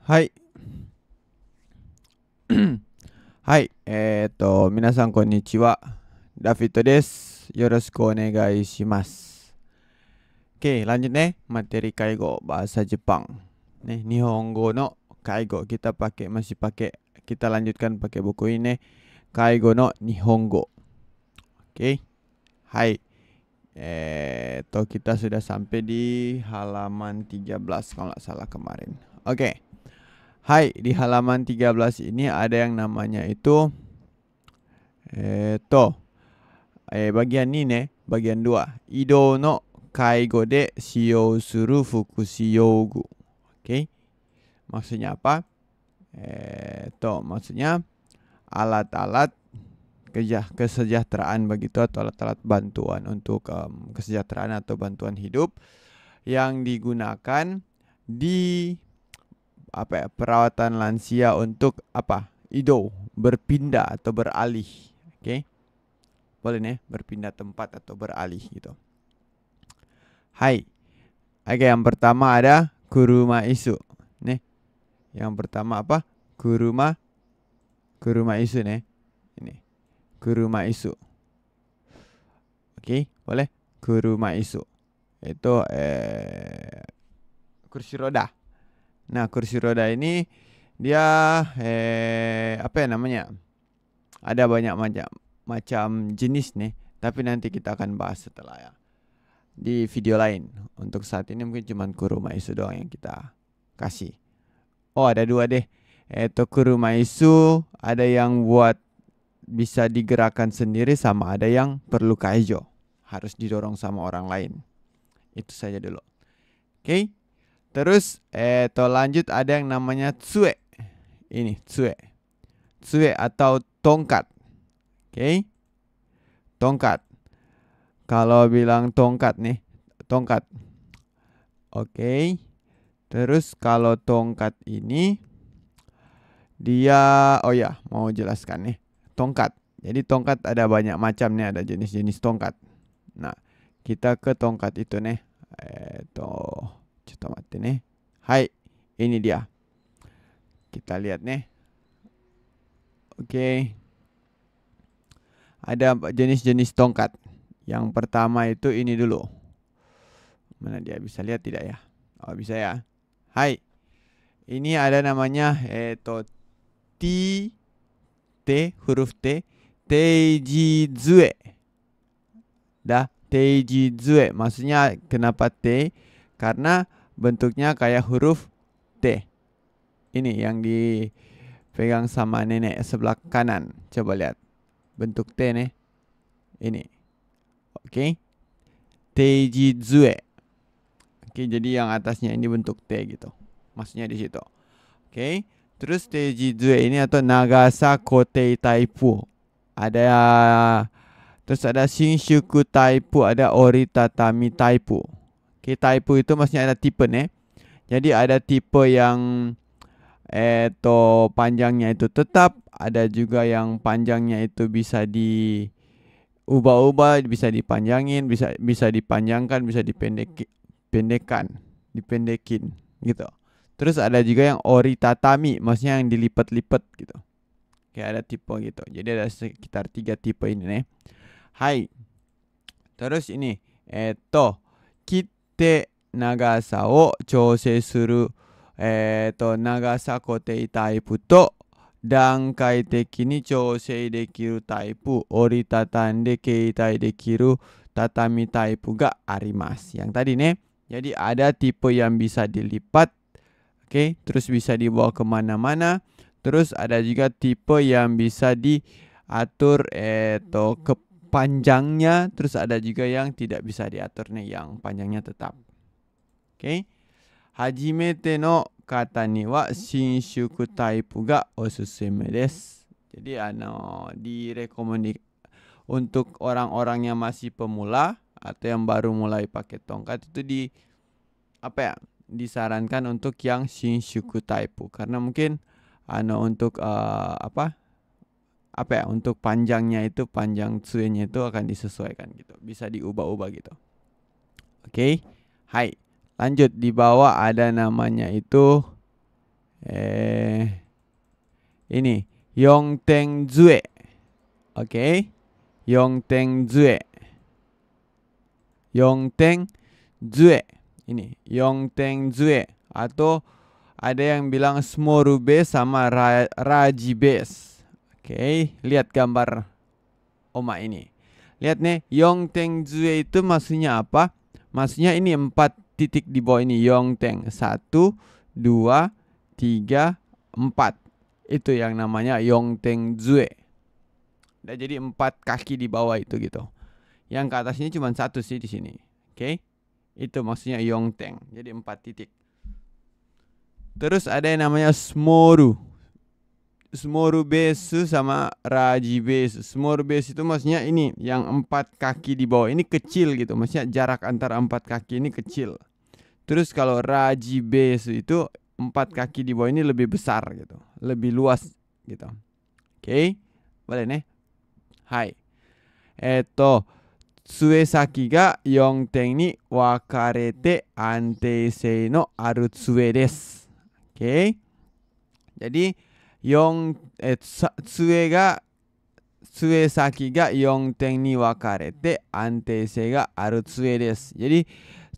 はい。はい。皆さんこんにちは。ダフィットです。よろしくお願いします。Oke, lanjut nih materi kaigo bahasa Jepang. Nih, Nihongo no kaigo masih pakai kita lanjutkan pakai buku ini Kaigo no Nihongo. Oke. Hai. Kita sudah sampai di halaman 13 kalau nggak salah kemarin. Oke. Hai, di halaman 13 ini ada yang namanya itu bagian ini nih, bagian 2. Ido no kaigo de shiyou suru fukushi yougu. Oke. Maksudnya apa? Maksudnya alat-alat kesejahteraan begitu atau alat-alat bantuan untuk kesejahteraan atau bantuan hidup yang digunakan di perawatan lansia untuk Ido, berpindah atau beralih. Oke. Boleh nih berpindah tempat atau beralih gitu. Hai. Oke, yang pertama ada kuruma isu. Nih. Yang pertama apa? Kuruma isu nih. Ini. Kuruma isu. Oke, boleh? Kuruma isu. Itu kursi roda. Nah, kursi roda ini dia apa ya namanya? Ada banyak macam jenis nih, tapi nanti kita akan bahas setelah ya di video lain. Untuk saat ini mungkin cuma kuruma isu doang yang kita kasih. Oh, ada dua deh. Kuruma isu ada yang buat bisa digerakkan sendiri sama ada yang perlu kaijo, harus didorong sama orang lain. Itu saja dulu. Oke. Terus lanjut ada yang namanya tsue. Ini tsue. Tsue atau tongkat. Oke. Tongkat. Kalau bilang tongkat nih, tongkat. Oke. Terus kalau tongkat ini dia mau jelaskan nih. Tongkat. Jadi tongkat ada banyak macam nih, ada jenis-jenis tongkat. Nah, kita ke tongkat itu nih. Coba mati nih. Hai, ini dia. Kita lihat nih. Oke. Ada jenis-jenis tongkat. Yang pertama itu ini dulu. Mana dia, bisa lihat tidak ya? Oh, bisa ya. Hai. Ini ada namanya huruf T, Teijizue. Teijizue. Maksudnya kenapa T? Karena bentuknya kayak huruf T. Ini yang dipegang sama nenek sebelah kanan. Coba lihat. Bentuk T nih. Ini. Oke. Teijizue. Oke, jadi yang atasnya ini bentuk T gitu. Maksudnya di situ. Oke. Terus Teijizue ini atau Nagasa Kotei Taipu. Terus ada Shinshuku Taipu, ada Ori Tatami Taipu. Oke, Taipu itu maksudnya ada tipe nih. Jadi ada tipe yang panjangnya itu tetap, ada juga yang panjangnya itu bisa diubah-ubah, bisa dipanjangin, bisa dipanjangkan, bisa dipendekin gitu. Terus ada juga yang ori tatami, maksudnya yang dilipat-lipat gitu. Kayak ada tipe gitu. Jadi ada sekitar 3 tipe ini nih. Hai. Terus ini kitte nagasa o chousei suru nagasa kotei taipu to dankai teki ni chousei dekiru taipu ori tatande keitai dekiru tatami taipu ga arimasu. Yang tadi nih. Jadi ada tipe yang bisa dilipat. Oke, terus bisa dibawa kemana-mana. Terus ada juga tipe yang bisa diatur panjangnya. Terus ada juga yang tidak bisa diatur nih, yang panjangnya tetap. Oke. Hajimete no kata ni wa shinshuku taipu ga osusume desu. Jadi direkomendasikan untuk orang-orang yang masih pemula atau yang baru mulai pakai tongkat itu disarankan untuk yang Shinshuku Taipu, karena mungkin untuk untuk panjangnya itu, panjang tsuenya itu akan disesuaikan gitu, bisa diubah-ubah gitu. Oke. Hai. Lanjut, di bawah ada namanya itu ini Yongteng Zue. Oke. Yongteng Zue. Yongteng Zue. Ini Yongteng Zue. Atau ada yang bilang Smoru base sama Raji base. Oke, lihat gambar Oma ini. Lihat nih, Yongteng Zue itu maksudnya apa? Maksudnya ini 4 titik di bawah ini. Yongteng 1, 2, 3, 4. Itu yang namanya Yongteng Zue. Nah, jadi 4 kaki di bawah itu gitu. Yang ke atasnya cuma 1 sih di sini. Oke. Itu maksudnya Yongteng. Jadi 4 titik. Terus ada yang namanya Smoru. Smoru base sama Raji base. Smoru base itu maksudnya ini yang 4 kaki di bawah ini kecil gitu. Maksudnya jarak antara 4 kaki ini kecil. Terus kalau Raji base itu 4 kaki di bawah ini lebih besar gitu. Lebih luas gitu. Oke. Boleh nih. Hai. Tsuesaki ga Yongteng ni wakarete anteisei no aru tsue desu. Oke. Jadi tsuesaki ga Yongteng ni wakarete anteisei ga aru tsue desu. Jadi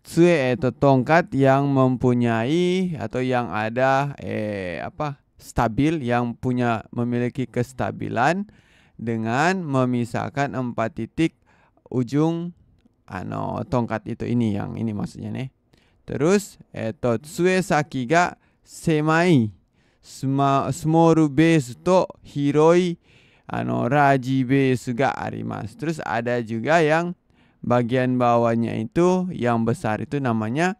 tsue itu tongkat yang mempunyai atau yang ada stabil, yang memiliki kestabilan dengan memisahkan 4 titik ujung tongkat itu yang ini maksudnya nih. Terus tsuesaki ga semai small base to hiroi raji base ga arimasu. Terus ada juga yang bagian bawahnya itu yang besar itu namanya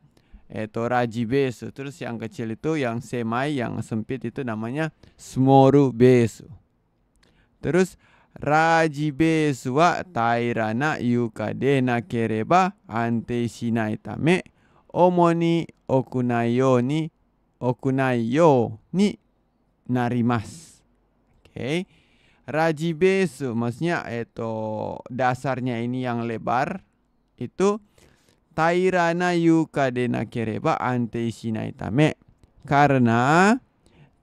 raji base. Terus yang kecil itu yang semai, yang sempit itu namanya small base. Terus raji base wa taira na yuka de nakereba antei shinai tame omoni okunai yo ni narimasu. Oke. Raji base maksudnya dasarnya ini yang lebar itu taira na yuka de nakereba antei shinai tame, karena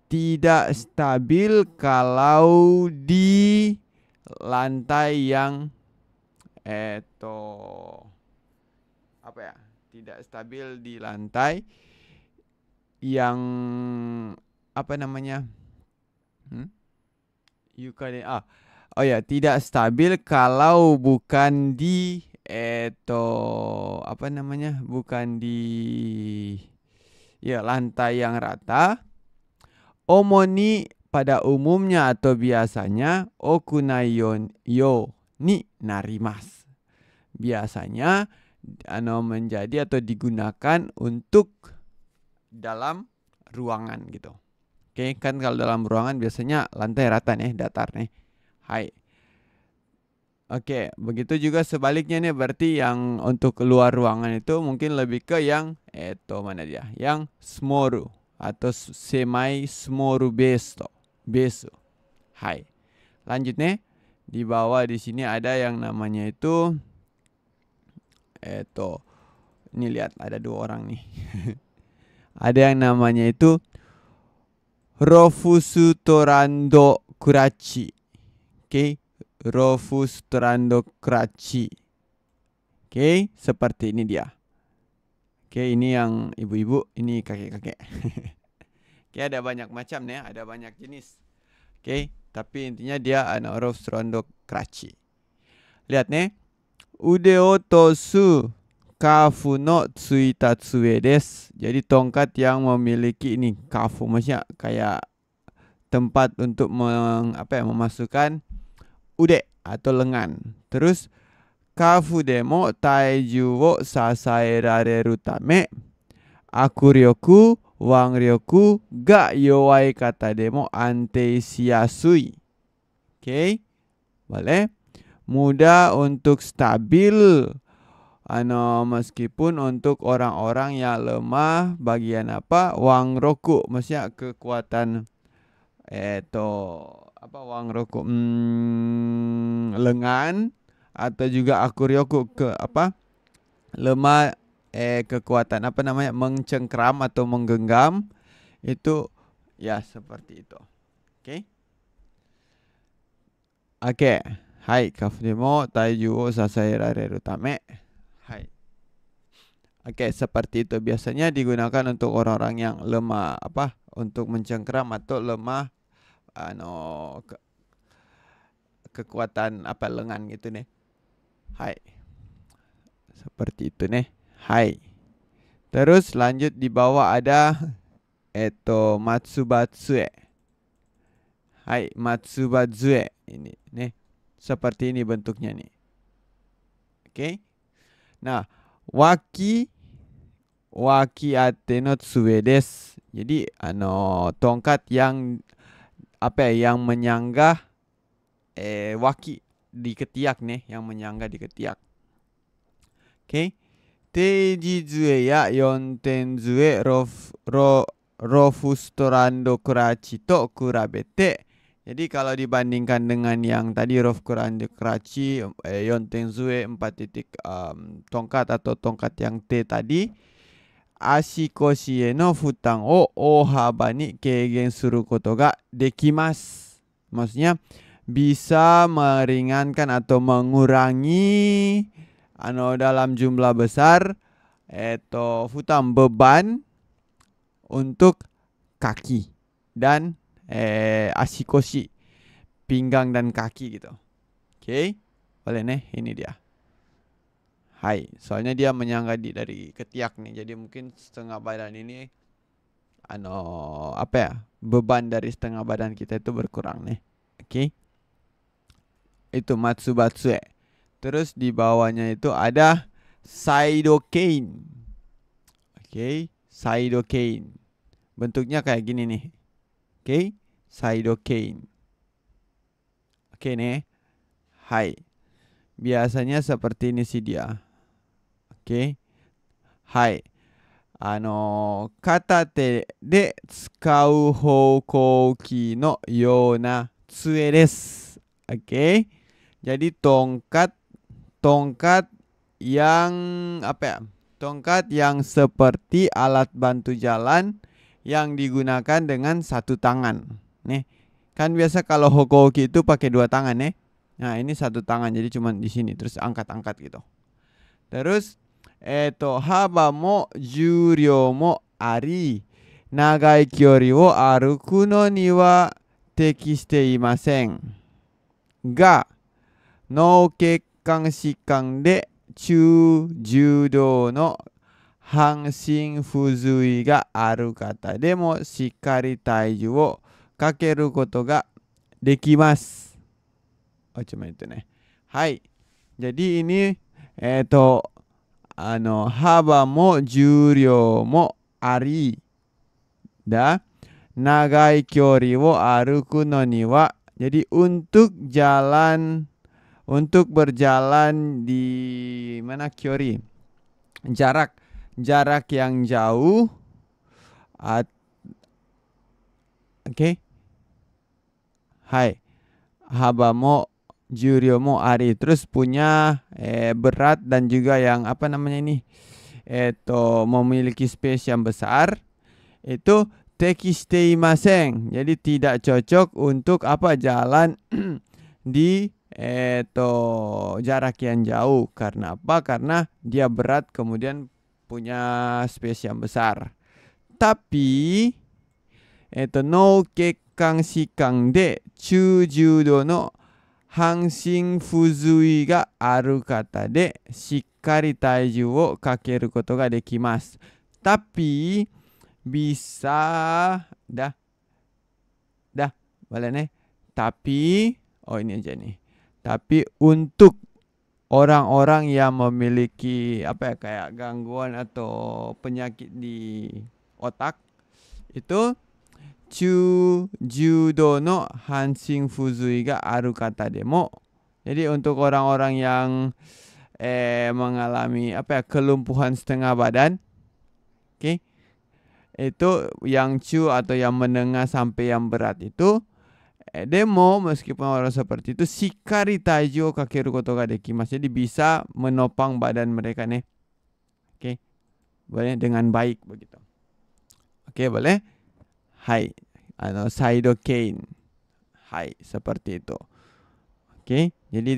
tidak stabil kalau di lantai yang tidak stabil di lantai yang tidak stabil kalau bukan di bukan di lantai yang rata. Omoni pada umumnya atau biasanya okunai yo ni narimasu. Biasanya menjadi atau digunakan untuk dalam ruangan gitu. Oke, kan kalau dalam ruangan biasanya lantai rata nih, datar nih. Hai. Oke, begitu juga sebaliknya nih, berarti yang untuk keluar ruangan itu mungkin lebih ke yang yang smoru atau semai smoru beso. Hai. Lanjut nih. Di bawah di sini ada yang namanya itu ini lihat ada 2 orang nih. Ada yang namanya itu Rofusu Torando Kurachi. Oke, Rofusu Torando Kurachi. Oke, seperti ini dia. Oke, ini yang ibu-ibu, ini kakek-kakek. Oke, ada banyak macam nih, ada banyak jenis. Oke, tapi intinya dia Rofusu Torando Kurachi. Lihat nih. Ude o tosu kafu no tsuita tsue desu. Jadi tongkat yang memiliki ini kafu, maksudnya kayak tempat untuk memasukkan ude atau lengan. Terus kafu demo taiju wo sasaerareru tame akuryoku wangryoku ga yowai kata demo antei shiasui. Oke. Boleh. Mudah untuk stabil meskipun untuk orang-orang yang lemah bagian wangroku, maksudnya kekuatan wangroku lengan, atau juga akuryoku lemah kekuatan mencengkram atau menggenggam, itu Ya, seperti itu. Oke. Oke. Hai, kafu mo taiju o sasairareru tame. Hai. Oke, seperti itu biasanya digunakan untuk orang-orang yang lemah untuk mencengkeram atau lemah kekuatan lengan gitu nih. Hai. Seperti itu nih. Hai. Terus lanjut di bawah ada matsubatsue. Hai, matsubatsue ini nih. Seperti ini bentuknya nih. Oke. Nah, waki ate no tsue desu. Jadi tongkat yang yang menyanggah waki di ketiak nih, yang menyanggah di ketiak. Oke. Teiji zue ya yonten zue rofustorando kurachi to kurabete. Jadi kalau dibandingkan dengan yang tadi rofustorando kurachi yonten zue 4 titik tongkat atau tongkat yang T tadi, ashikoshi e no futang o ohaba ni keigen suru koto ga dekimasu. Maksudnya bisa meringankan atau mengurangi dalam jumlah besar futam beban untuk kaki dan ashikoshi, pinggang dan kaki gitu. Oke. Boleh nih, ini dia. Hai, soalnya dia menyangga dari ketiak nih. Jadi mungkin setengah badan ini beban dari setengah badan kita itu berkurang nih. Oke. Itu matsubatsue. Terus di bawahnya itu ada saido cane. Oke, saido cane. Bentuknya kayak gini nih. Oke, saido cane. Oke nih. Hai. Biasanya seperti ini sih dia. Oke. Hai. Katate de tsukau hokouki no yona tsue desu. Oke. Jadi tongkat yang tongkat yang seperti alat bantu jalan yang digunakan dengan satu tangan. Nih, kan biasa kalau hokouki itu pakai 2 tangan nih. Nah, ini 1 tangan, jadi cuma di sini terus angkat-angkat gitu. Terus haba mo juryo mo ari nagai kyori wo aruku no ni wa tekishite imasen ga no kekkan shikkan de judo no hanshin fuzui ga aru kata de mo shikkari taiju wo kakeru koto ga dekimasu. Oh, cuma itu nih. Hai. Jadi ini haba mo juryo mo ari da nagai kyori wo aruku no ni wa. Jadi untuk berjalan di mana kyori, jarak yang jauh. Oke. Hai. Haba mo juryo mo ari, terus punya berat dan juga yang memiliki space yang besar, itu tekishite imasen. Jadi tidak cocok untuk jalan di jarak yang jauh. Karena apa? Karena dia berat kemudian punya space yang besar. Tapi no kekkan shikkan de judo no hanshin fuzui ga aru kata de shikkari taiju wo kakeru koto ga dekimasu. Tapi bisa boleh nih. Tapi ini aja nih. Tapi untuk orang-orang yang memiliki kayak gangguan atau penyakit di otak, itu judo no hanshin fuzui ga aru kata demo. Jadi untuk orang-orang yang mengalami kelumpuhan setengah badan, oke, itu yang atau yang menengah sampai yang berat itu demo, meskipun orang seperti itu shikkari taiju kakeru koto ga dekimasu. Jadi bisa menopang badan mereka nih. Oke. Boleh dengan baik begitu. Oke, boleh. Hai. side cane. Hai, seperti itu. Oke, jadi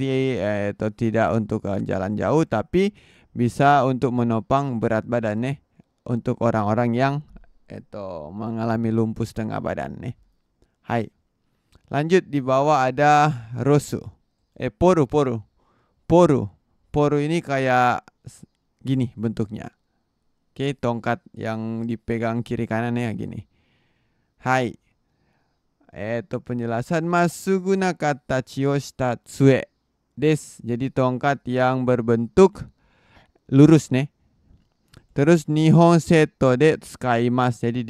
itu tidak untuk jalan jauh, tapi bisa untuk menopang berat badan nih, untuk orang-orang yang mengalami lumpuh setengah badan nih. Hai. Lanjut, di bawah ada rosu. Poru. Poru ini kayak gini bentuknya. Oke, tongkat yang dipegang kiri kanan ya gini. Hai. Penjelasan masuguna katachi o shita tsue des. Jadi tongkat yang berbentuk lurus nih. Terus nihon seto de tsukaimasu. Jadi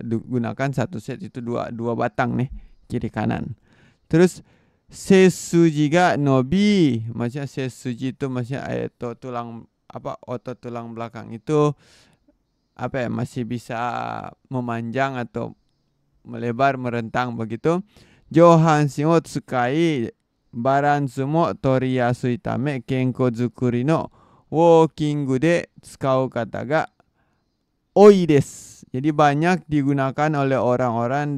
digunakan satu set itu dua batang nih, kiri kanan. Terus sesuji ga nobi. Maksudnya sesuji itu maksudnya tulang otot tulang belakang itu masih bisa memanjang atau melebar, merentang begitu. Johanshin o tsukai baransu mo toriyasui tame kenko zukuri no walking de tsukau kata ga oi desu. Jadi banyak digunakan oleh orang-orang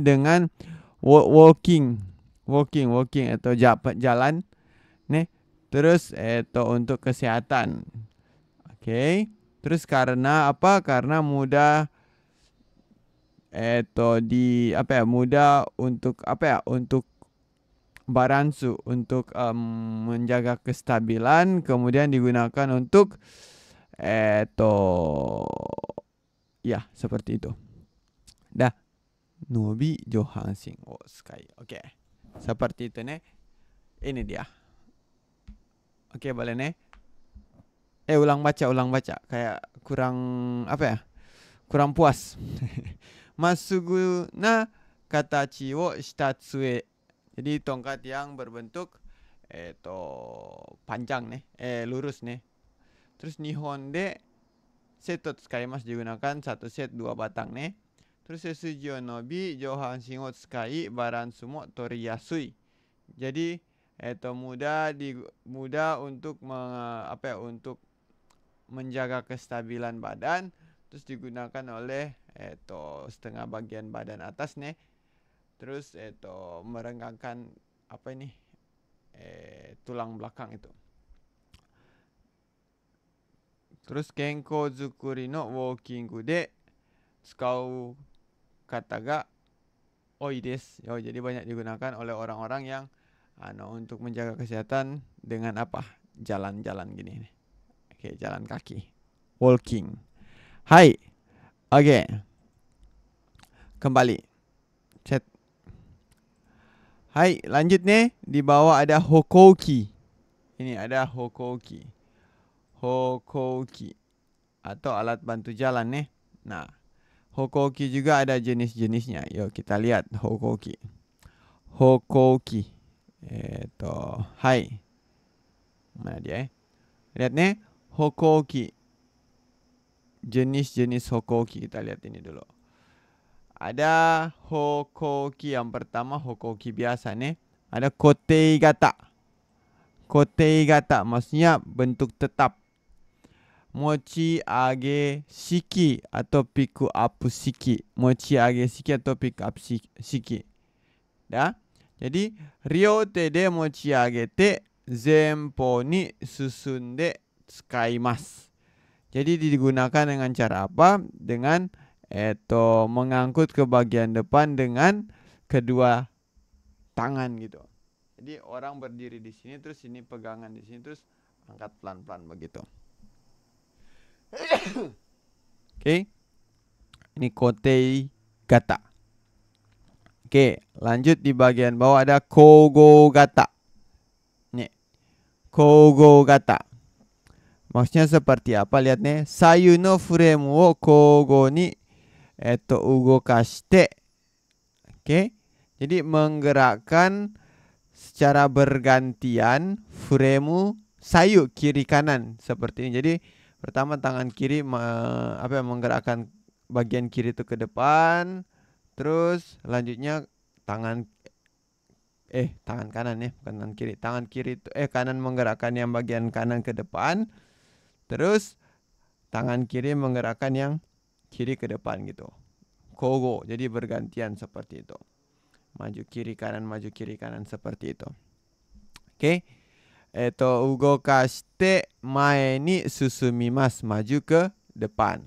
dengan walking atau jalan nih. Terus untuk kesehatan. Oke. Terus karena apa? Karena mudah mudah untuk baransu, untuk menjaga kestabilan, kemudian digunakan untuk seperti itu. Dah. Nobi johanshin o tsukai. Oke. Seperti itu nih. Ini dia. Oke, boleh nih. Ulang baca. Kayak kurang kurang puas. Masugu na katachi wo shita tsue. Jadi tongkat yang berbentuk panjang nih, lurus nih. Terus nihon de seto tsukaimasu, digunakan satu set dua batang nih. Terus sesuji o nobi johanshin o tsukai baransu mo toriyasui. Jadi mudah untuk untuk menjaga kestabilan badan. Terus digunakan oleh setengah bagian badan atas nih. Terus merenggangkan tulang belakang itu. Terus kenko zukuri no walking de tsukau kata ga oi desu. Jadi banyak digunakan oleh orang-orang yang untuk menjaga kesehatan dengan jalan-jalan gini nih. Oke, jalan kaki, walking. Hai. Oke. Kembali. Chat. Hai, lanjut nih. Di bawah ada hokoki. Ini ada hokoki. Hokoki atau alat bantu jalan nih. Nah, hokoki juga ada jenis-jenisnya. Yuk kita lihat hokoki. Hokoki. Hai. Mana dia? Lihat nih, hokoki. Jenis-jenis hokoki kita lihat ini dulu. Ada hokoki yang pertama, hokoki biasa nih. Ada kotei gata. Kotei gata maksudnya bentuk tetap. Mochi age shiki atau pick up shiki. Mochi age shiki atau pick up shiki. Dah. Jadi ryote de mochi agete zenpo ni susunde tsukaimasu. Jadi digunakan dengan cara apa? Dengan mengangkut ke bagian depan dengan kedua tangan gitu. Jadi orang berdiri di sini, terus ini pegangan di sini, terus angkat pelan-pelan begitu. Oke. Ini kotei gata. Oke, lanjut di bagian bawah ada kogo gata. Nih. Kogo gata. Maksudnya seperti apa? Lihat nih. Sayu no frame wo kogo ni ugokashite. Oke. Jadi menggerakkan secara bergantian frame sayu kiri kanan seperti ini. Jadi pertama tangan kiri menggerakkan bagian kiri itu ke depan. Terus lanjutnya tangan kanan ya, bukan tangan kiri. Tangan kiri itu kanan menggerakkan yang bagian kanan ke depan. Terus tangan kiri menggerakkan yang kiri ke depan gitu. kogo. Jadi bergantian seperti itu. Maju kiri kanan seperti itu. Oke. Ugokashite mae ni susumimasu. Maju ke depan.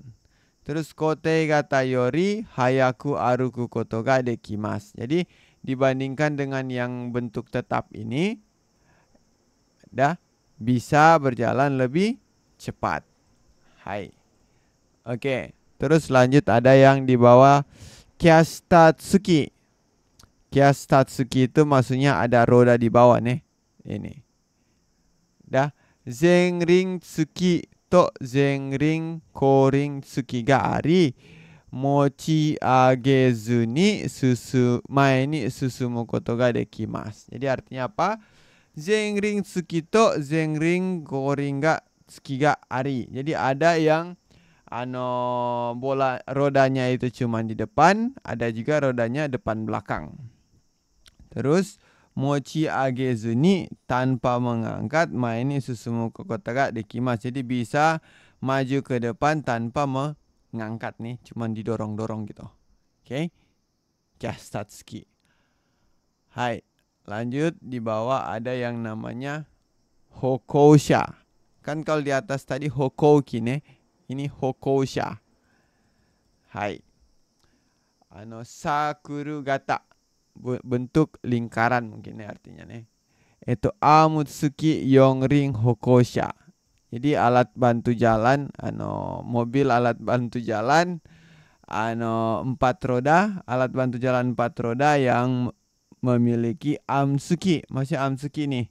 Terus kote gata yori hayaku aruku koto ga dekimasu. Jadi dibandingkan dengan yang bentuk tetap ini, bisa berjalan lebih cepat. Hai. Oke. Terus lanjut ada yang di bawah kyastatsuki. Kyastatsuki itu maksudnya ada roda di bawah nih. Ini. Zenring tsuki to zenring koring tsuki ga ari mochi agezu ni mae ni susumu koto ga dekimasu. Jadi artinya apa? Zenring tsuki to zenring koring ga tsuki ga ari. Jadi ada yang bola rodanya itu cuma di depan, ada juga rodanya depan belakang. Terus mochi agezu ni tanpa mengangkat mae ni susumu koto ga dekimasu. Jadi bisa maju ke depan tanpa mengangkat nih, cuma didorong-dorong gitu. Oke. Kyastatsuki. Hai. Lanjut di bawah ada yang namanya hokousha. Kan kalau di atas tadi hokouki nih, ini hokousha. Hai. Sakuru gata. Bentuk lingkaran mungkin artinya nih. Itu amutsuki yongring hokousha. Jadi alat bantu jalan, mobil alat bantu jalan, 4 roda, alat bantu jalan 4 roda yang memiliki amsuki. Maksudnya amsuki nih,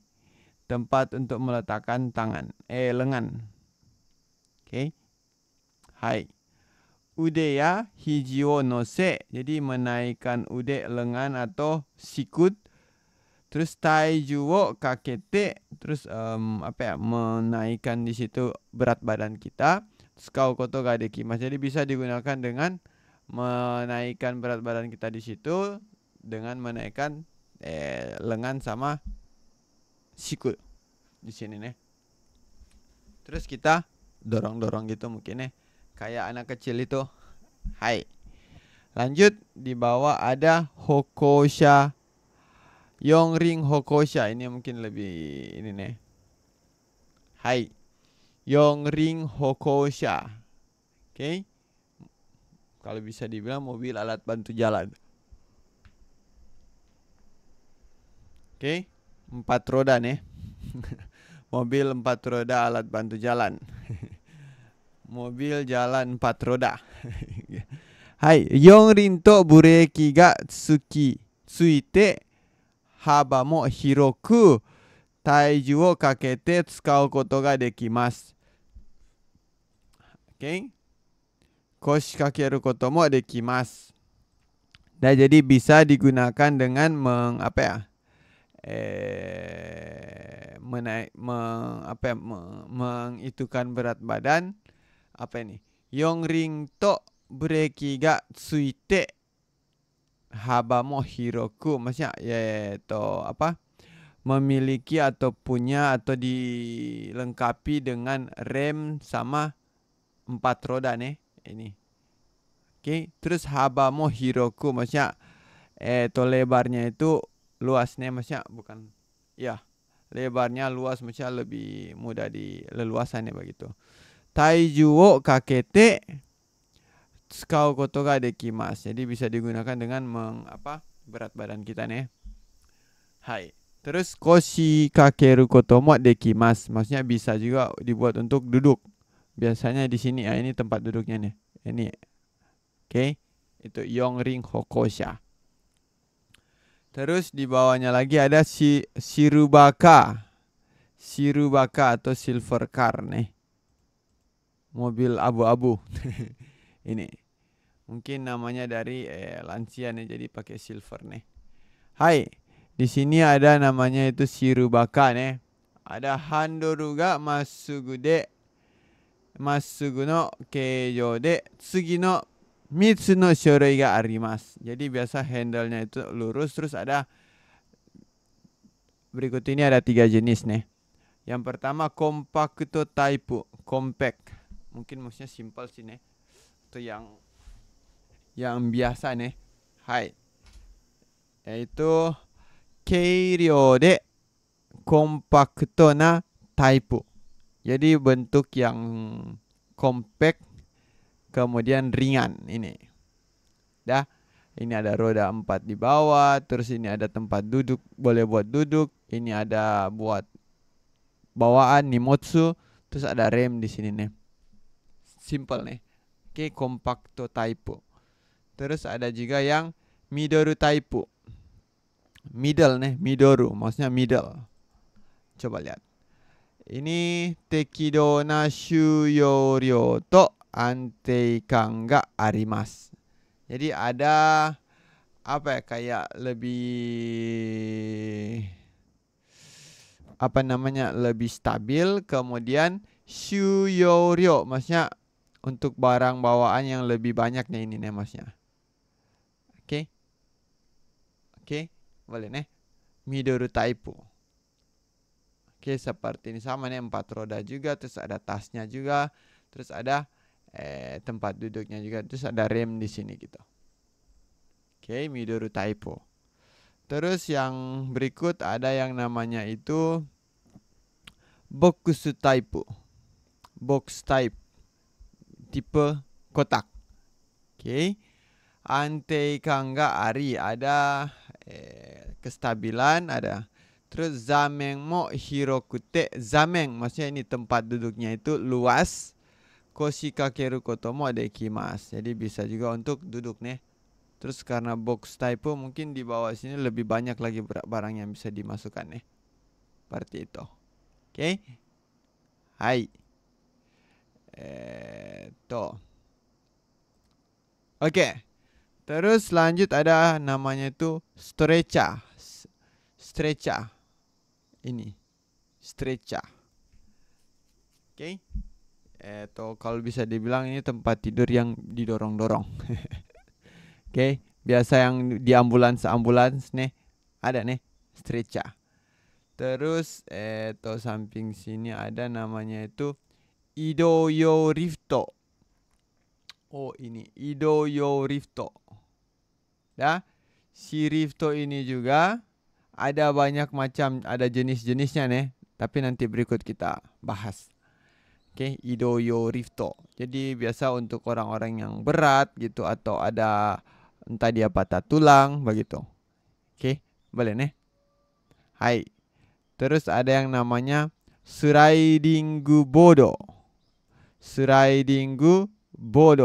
tempat untuk meletakkan lengan. Oke. Hai. Ude ya hiji o nose. Jadi menaikkan ude, lengan atau sikut. Terus taiju wo kakete. Terus menaikkan di situ berat badan kita. Terus kau koto ga dekimasu. Jadi bisa digunakan dengan menaikkan berat badan kita di situ dengan menaikkan lengan sama sikut di sini nih. Terus kita dorong-dorong gitu mungkin nih. Kayak anak kecil itu. Hai. Lanjut di bawah ada hokousha. Yongring hokousha. Ini mungkin lebih ini nih. Hai. Yongring hokousha. Oke. Kalau bisa dibilang mobil alat bantu jalan. Oke. 4 roda nih. Mobil 4 roda alat bantu jalan. Mobil jalan 4 roda. Hai, yongrin to bureki ga tsuite haba mo hiroku taiju wo kakete tsukau koto ga dekimasu. Oke. Koshi kakeru koto mo dekimasu. Nah, jadi bisa digunakan dengan mengitukan berat badan. Apa ini? Yongring to bureki ga tsuite haba mo hiroku. Maksudnya yaitu memiliki atau punya atau dilengkapi dengan rem sama 4 roda nih. Ini. Oke. Terus haba mo hiroku. Maksudnya lebarnya itu luas nih. Maksudnya bukan. Ya. Lebarnya luas. Maksudnya lebih mudah leluasannya begitu. Taiju wo kakete tsukau koto ga dekimasu. Jadi bisa digunakan dengan berat badan kita nih. Hai. Terus koshi kakeru koto mo dekimasu. Maksudnya bisa juga dibuat untuk duduk. Biasanya di sini ini tempat duduknya nih. Ini. Oke. Itu yongring hokousha. Terus di bawahnya lagi ada shirubaka. Shirubaka atau silver car nih. Mobil abu-abu. Ini. Mungkin namanya dari lansia nih, jadi pakai silver nih. Hai. Di sini ada namanya itu shirubaka nih. Ada handoru ga masugu no keijo de tsugi no 3 つの種類があります. Jadi biasa handle-nya itu lurus. Terus ada berikut ini ada 3 jenis nih. Yang pertama compacto type, compact. Mungkin maksudnya simple sih nih. Itu yang yang biasa nih. Hai. Yaitu keiryou de kompakto na type. Jadi bentuk yang compact kemudian ringan ini. Dah. Ini ada roda 4 di bawah, terus ini ada tempat duduk, boleh buat duduk. Ini ada buat bawaan nimotsu, terus ada rem di sini nih. Simple nih. Oke, compacto type. Terus ada juga yang midoru type. Middle nih, midoru, maksudnya middle. Coba lihat. Ini tekido na shuyo ryo to anteikan ga arimasu. Jadi ada apa ya, kayak lebih apa namanya, lebih stabil. Kemudian shuyo ryo maksudnya untuk barang bawaan yang lebih banyak nih, ini nih maksudnya. Oke. Oke, boleh nih. Midoru type. Oke, seperti ini sama nih, 4 roda juga, terus ada tasnya juga, terus ada tempat duduknya juga, terus ada rem di sini gitu. Oke, midoru type. Terus yang berikut ada yang namanya itu box type. Box type. Tipe kotak. Oke. Anteikan ga ari, ada kestabilan ada. Terus zamen mo hirokute. Zamen maksudnya ini tempat duduknya itu luas. Koshi kakeru koto mo dekimasu. Jadi bisa juga untuk duduk nih. Terus karena box type mungkin di bawah sini lebih banyak lagi barang yang bisa dimasukkan nih. Seperti itu. Oke. Hai. Oke. Terus lanjut ada namanya itu stretcher. Stretcher. Ini. Stretcher. Oke. Kalau bisa dibilang ini tempat tidur yang didorong-dorong. Oke, biasa yang di ambulans nih ada nih stretcher. Terus samping sini ada namanya itu idoyo rifto. Oh, ini idoyo rifto. Ya, si rifto ini juga ada banyak macam, ada jenis-jenisnya nih, tapi nanti berikut kita bahas. Oke, idoyo rifto. Jadi biasa untuk orang-orang yang berat gitu, atau ada entah dia patah tulang begitu. Oke, boleh nih. Hai. Terus ada yang namanya sliding board. Sliding board.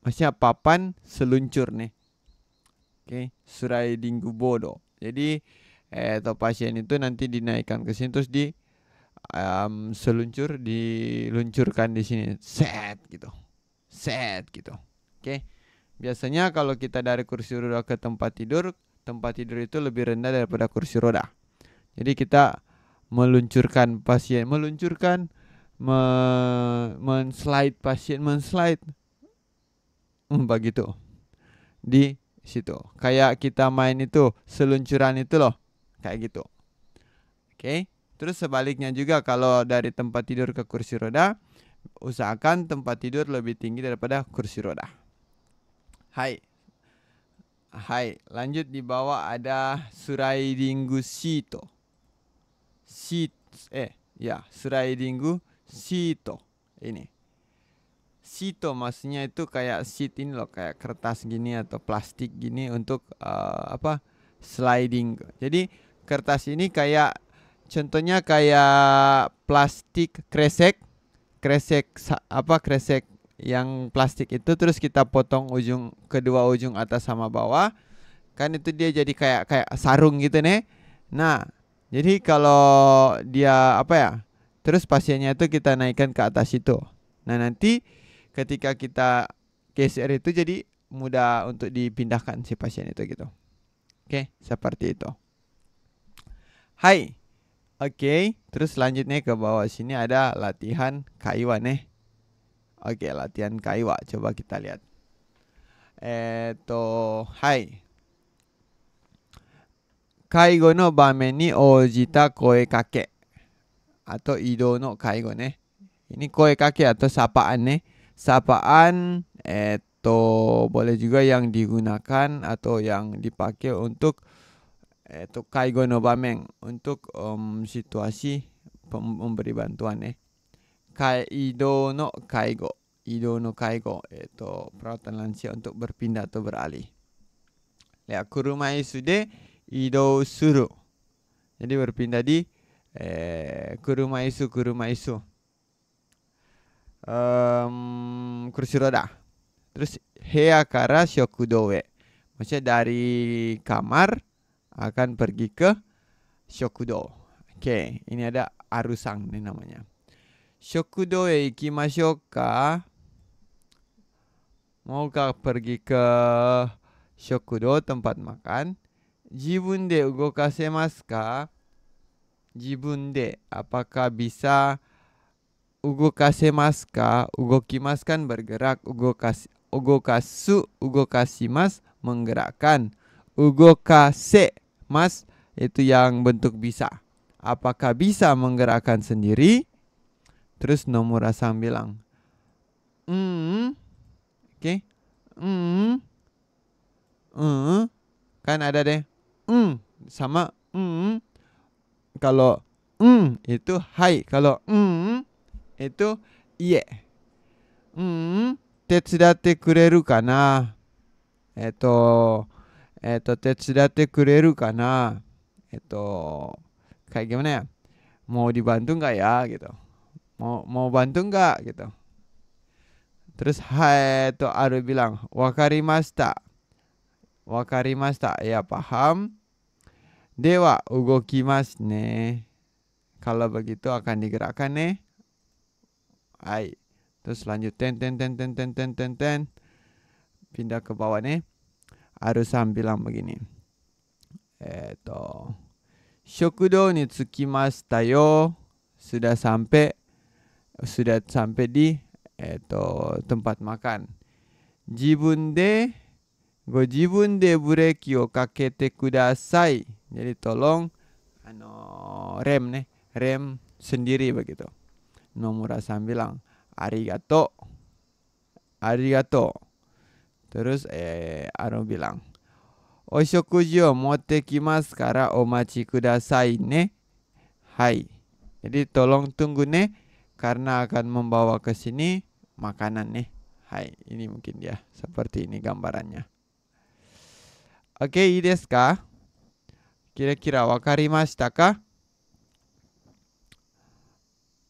Maksudnya papan seluncur nih. Oke, sliding board. Jadi pasien itu nanti dinaikkan ke sini, terus diluncurkan di sini. Set gitu. Oke. Biasanya kalau kita dari kursi roda ke tempat tidur itu lebih rendah daripada kursi roda. Jadi kita meluncurkan pasien, men-slide pasien, begitu. Di situ. Kayak kita main itu, seluncuran itu loh. Kayak gitu. Oke. Terus sebaliknya juga, kalau dari tempat tidur ke kursi roda, usahakan tempat tidur lebih tinggi daripada kursi roda. Hai. Lanjut di bawah ada sliding seat. Sliding seat. Ini. Seat maksudnya itu kayak seat ini loh, kayak kertas gini atau plastik gini untuk sliding. Jadi kertas ini kayak, contohnya kayak plastik kresek yang plastik itu, terus kita potong kedua ujung atas sama bawah, kan itu dia jadi kayak sarung gitu nih. Nah, jadi kalau dia terus pasiennya itu kita naikkan ke atas itu. Nah, nanti ketika kita geser itu jadi mudah untuk dipindahkan si pasien itu gitu. Oke, seperti itu. Hai. Oke, terus lanjutnya ke bawah sini ada latihan kaiwa nih. Oke, latihan kaiwa. Coba kita lihat. Hai. Kaigo no bamen ni ojita koe kake. Atau ido no kaigo nih. Ini koe kake atau sapaan nih. Sapaan atau boleh juga yang digunakan atau yang dipakai untuk kaigo no bameng, untuk situasi memberi bantuan Ido no kaigo. Ido no kaigo perawatan lansia untuk berpindah atau beralih. Ya, kurumaisu de ido suru. Jadi berpindah di kurumaisu. Kursi roda. Terus heya kara shokudo e. Maksudnya dari kamar akan pergi ke shokudo. Oke, ini ada arusang nih namanya. Shokudo e ikimashou ka? Maukah pergi ke shokudo, tempat makan? Jibun de ugokasemasu ka? Jibun de, apakah bisa? Ugokasemasu ka? Ugokimasu kan bergerak. Ugokasimasu menggerakkan. Ugokasemas itu yang bentuk bisa. Apakah bisa menggerakkan sendiri? Terus Nomura-san bilang, oke, kan ada deh, sama kalau itu hai, kalau itu iye. Tetsudatte kureru kana? Tetsudatte kureru kana? Kayak gimana ya? Mau dibantu nggak ya gitu? Mau bantu nggak gitu? Terus hai to Aru bilang, wakarimashita. Wakarimashita, ya paham. Dewa ugokimasu ne. Kalau begitu akan digerakkan nih. Hai. Terus lanjut ten. Pindah ke bawah nih. Aru-san bilang begini. Shokudo ni tsukimashita yo. Sudah sampai di tempat makan. Jibun de bureki o kakete kudasai. Jadi tolong rem sendiri begitu. Nomura-san bilang, arigato. Terus Aru bilang, oshokuji o motte kimasu kara omachi kudasai ne. Hai. Jadi tolong tunggu nih, karena akan membawa ke sini makanan nih. Hai, ini mungkin dia. Seperti ini gambarannya. Oke, ii desu ka? Kira-kira wakarimashita ka?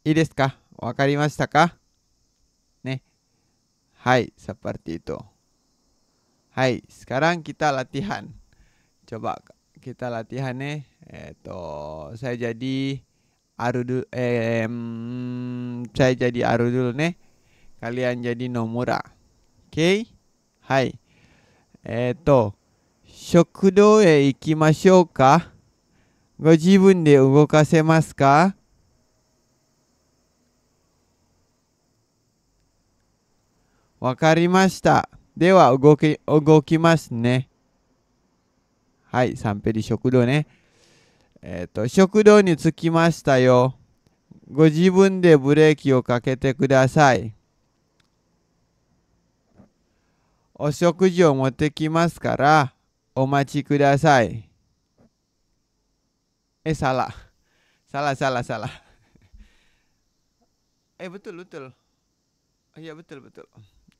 Ii desu ka? Wakarimashita ka? Nih. Hai, seperti itu. Hai, sekarang kita latihan. Coba kita latihan nih. Saya jadi Aru dulu, saya jadi Aru dulu nih. Kalian jadi Nomura. Oke? Hai. Shokudo e ikimashou ka? Go jibun de ugokasemasu ka? Wakarimashita. Dewa ugokimasu ne. Hai, sampai di shokudo nih. Shokudo ni tsukimashita yo. Go jibun de bureki o kakete kudasai. O shokuji o motte kimasu kara omachi kudasai. Salah. Betul. Iya, betul.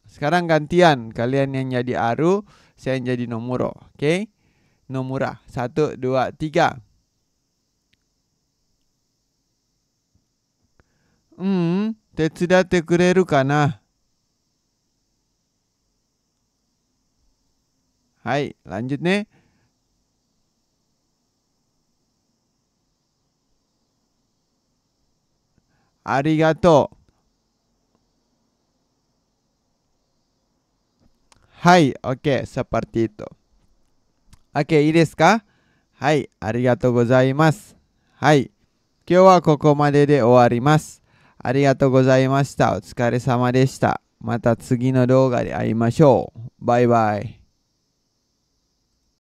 Sekarang gantian. Kalian yang jadi Aru, saya yang jadi Nomura. Oke? Nomura. 1, 2, 3. Tetsudatte kureru kana? Hai, lanjut nih. Arigato. Hai, oke, seperti itu. Oke, ii desu ka? Hai, arigatou gozaimasu. Hai, kyou wa koko made de owarimasu. Arigatou gozaimashita. O tsukare sama deshita. Mata tsugi no douga de aimashou. Bye bye.